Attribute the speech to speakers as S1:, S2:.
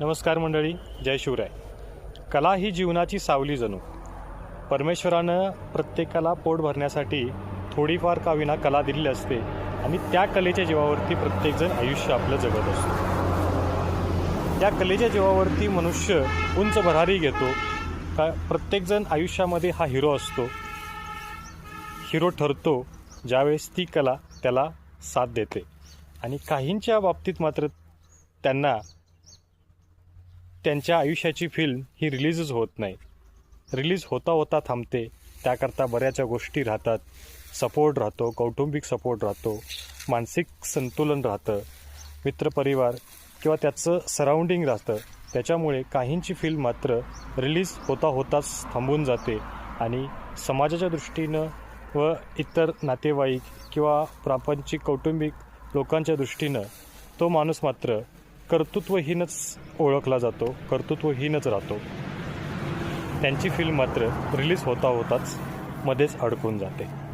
S1: नमस्कार मंडळी, जय शिवराय. कला ही जीवनाची सावली जणू. परमेश्वरानं प्रत्येकाला पोट भरण्यासाठी थोडीफार का विना कला दिलेली असते आणि त्या कलेच्या जीवावरती प्रत्येकजण आयुष्य आपलं जगत असतो. त्या कलेच्या जीवावरती मनुष्य उंच भरारी घेतो. का प्रत्येकजण आयुष्यामध्ये हा हिरो असतो. हिरो ठरतो ज्यावेळेस ती कला त्याला साथ देते आणि काहींच्या बाबतीत मात्र त्यांना त्यांच्या आयुष्याची फिल्म ही रिलीजच होत नाही. रिलीज होता होता थांबते. त्याकरता बऱ्याचशा गोष्टी राहतात. सपोर्ट राहतो, कौटुंबिक सपोर्ट राहतो, मानसिक संतुलन राहतं, मित्रपरिवार किंवा त्याचं सराउंडिंग राहतं. त्याच्यामुळे काहींची फिल्म मात्र रिलीज होता होताच थांबून जाते आणि समाजाच्या दृष्टीनं व इतर नातेवाईक किंवा प्रापंचिक कौटुंबिक लोकांच्या दृष्टीनं तो माणूस मात्र कर्तृत्वहीनच ओळखला जातो, कर्तृत्वहीनच राहतो. त्यांची फिल्म मात्र रिलीज होता होताच मध्येच अडकून जाते.